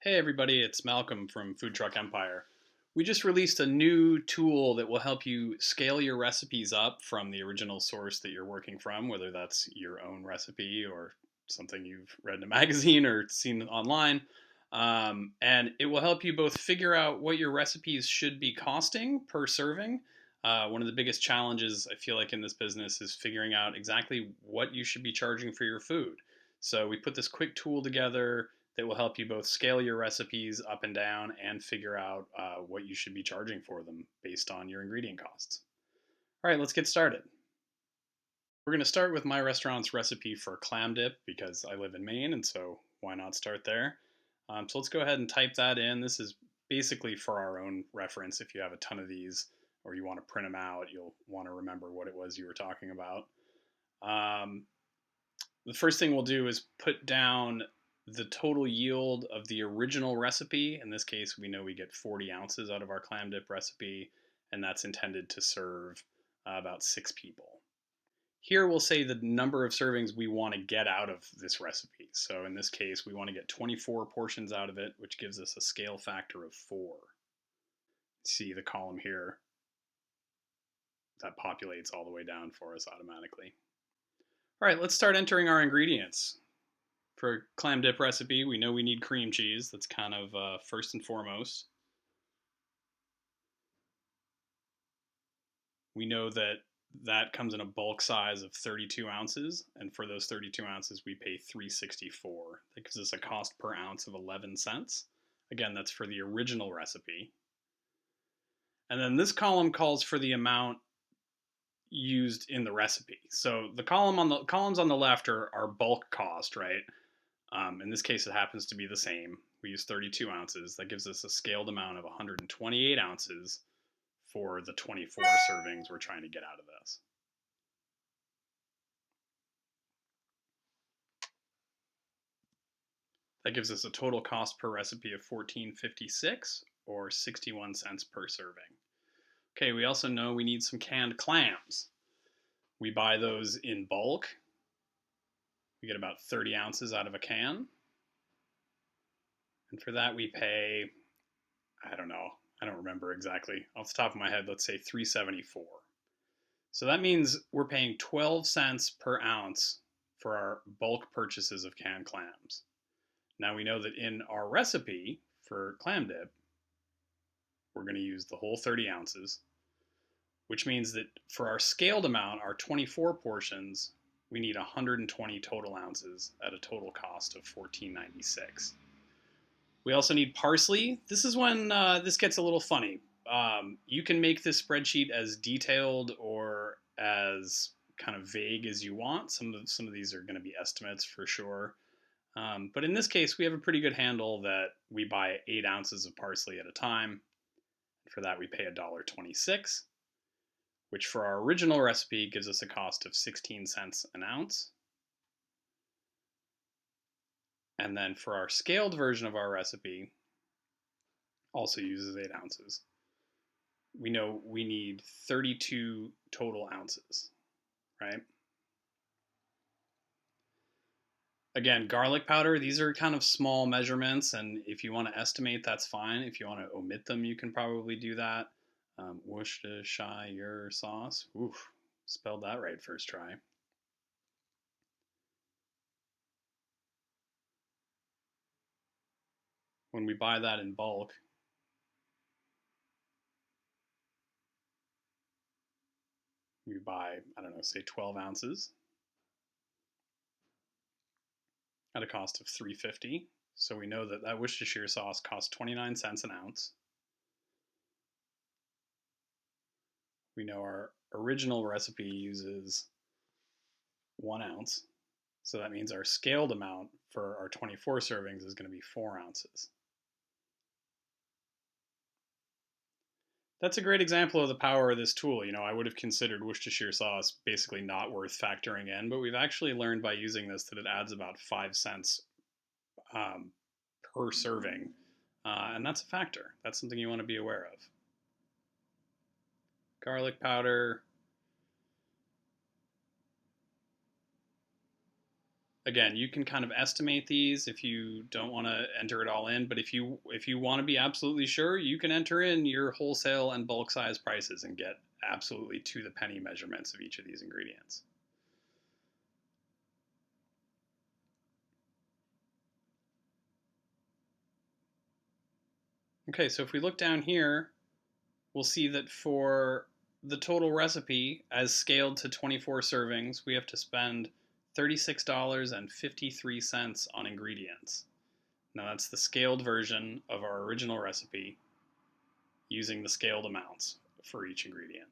Hey everybody, it's Malcolm from Food Truck Empire. We just released a new tool that will help you scale your recipes up from the original source that you're working from, whether that's your own recipe or something you've read in a magazine or seen online. And it will help you both figure out what your recipes should be costing per serving. One of the biggest challenges I feel like in this business is figuring out exactly what you should be charging for your food. So we put this quick tool together that will help you both scale your recipes up and down and figure out what you should be charging for them based on your ingredient costs. All right, let's get started. We're going to start with my restaurant's recipe for clam dip because I live in Maine, and so why not start there? So let's go ahead and type that in. This is basically for our own reference. If you have a ton of these or you want to print them out, you'll want to remember what it was you were talking about. Um, the first thing we'll do is put down the total yield of the original recipe. In this case, we know we get 40 ounces out of our clam dip recipe, and that's intended to serve about 6 people. Here we'll say the number of servings we want to get out of this recipe. So in this case, we want to get 24 portions out of it, which gives us a scale factor of 4. See the column here? That populates all the way down for us automatically. All right, let's start entering our ingredients. For a clam dip recipe, we know we need cream cheese. That's kind of first and foremost. We know that that comes in a bulk size of 32 ounces, and for those 32 ounces, we pay $3.64. That gives us a cost per ounce of 11 cents. Again, that's for the original recipe. And then this column calls for the amount used in the recipe. So the columns on the left are bulk cost, right? In this case, it happens to be the same. We use 32 ounces. That gives us a scaled amount of 128 ounces for the 24 servings we're trying to get out of this. That gives us a total cost per recipe of $14.56 or 61 cents per serving. Okay, we also know we need some canned clams. We buy those in bulk. We get about 30 ounces out of a can. And for that we pay, I don't know, I don't remember exactly. Off the top of my head, let's say $3.74. So that means we're paying 12 cents per ounce for our bulk purchases of canned clams. Now we know that in our recipe for clam dip, we're going to use the whole 30 ounces, which means that for our scaled amount, our 24 portions, we need 120 total ounces at a total cost of $14.96. We also need parsley. This is when this gets a little funny. You can make this spreadsheet as detailed or as kind of vague as you want. Some of these are going to be estimates for sure. But in this case, we have a pretty good handle that we buy 8 ounces of parsley at a time. For that, we pay $1.26, which for our original recipe gives us a cost of 16 cents an ounce. And then for our scaled version of our recipe, also uses 8 ounces. We know we need 32 total ounces, right? Again, garlic powder, these are kind of small measurements, and if you want to estimate, that's fine. If you want to omit them, you can probably do that. Worcestershire sauce, oof, spelled that right first try. When we buy that in bulk, we buy, I don't know, say 12 ounces at a cost of $3.50. So we know that that Worcestershire sauce costs 29 cents an ounce. We know our original recipe uses 1 ounce. So that means our scaled amount for our 24 servings is going to be 4 ounces. That's a great example of the power of this tool. You know, I would have considered Worcestershire sauce basically not worth factoring in, but we've actually learned by using this that it adds about 5 cents per serving. And that's a factor. That's something you want to be aware of. Garlic powder. again, you can kind of estimate these if you don't want to enter it all in, but if you want to be absolutely sure, you can enter in your wholesale and bulk size prices and get absolutely to the penny measurements of each of these ingredients. Okay, so if we look down here, we'll see that for the total recipe, as scaled to 24 servings, we have to spend $36.53 on ingredients. Now that's the scaled version of our original recipe using the scaled amounts for each ingredient.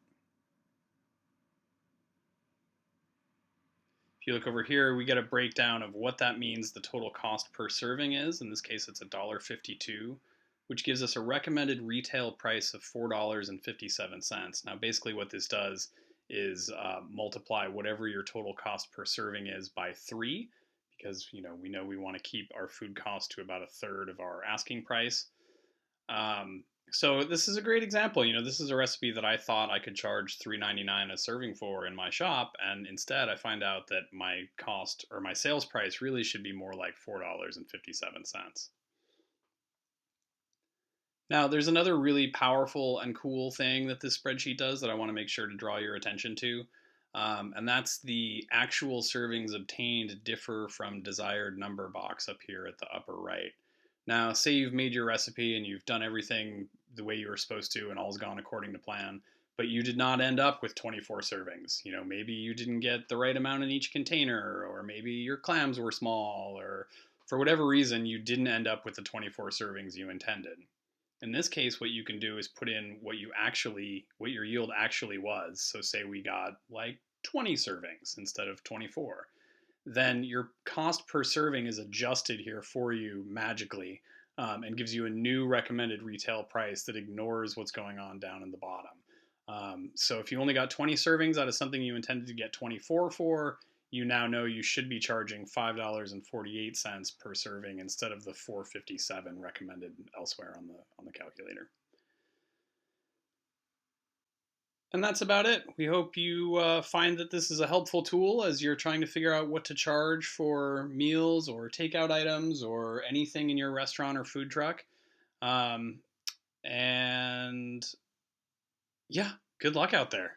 If you look over here, we get a breakdown of what that means the total cost per serving is. In this case, it's $1.52, which gives us a recommended retail price of $4.57. Now, basically what this does is multiply whatever your total cost per serving is by 3, because we know we want to keep our food cost to about a third of our asking price. So this is a great example. This is a recipe that I thought I could charge $3.99 a serving for in my shop, and instead I find out that my cost or my sales price really should be more like $4.57. Now, there's another really powerful and cool thing that this spreadsheet does that I want to make sure to draw your attention to, and that's the actual servings obtained differ from desired number box up here at the upper right. Now, say you've made your recipe and you've done everything the way you were supposed to and all's gone according to plan, but you did not end up with 24 servings. Maybe you didn't get the right amount in each container, or maybe your clams were small, or for whatever reason, you didn't end up with the 24 servings you intended. In this case, what you can do is put in what your yield actually was. So say we got like 20 servings instead of 24. Then your cost per serving is adjusted here for you magically, and gives you a new recommended retail price that ignores what's going on down in the bottom. So if you only got 20 servings out of something you intended to get 24 for, you now know you should be charging $5.48 per serving instead of the $4.57 recommended elsewhere on the calculator. And that's about it. We hope you find that this is a helpful tool as you're trying to figure out what to charge for meals or takeout items or anything in your restaurant or food truck. And yeah, good luck out there.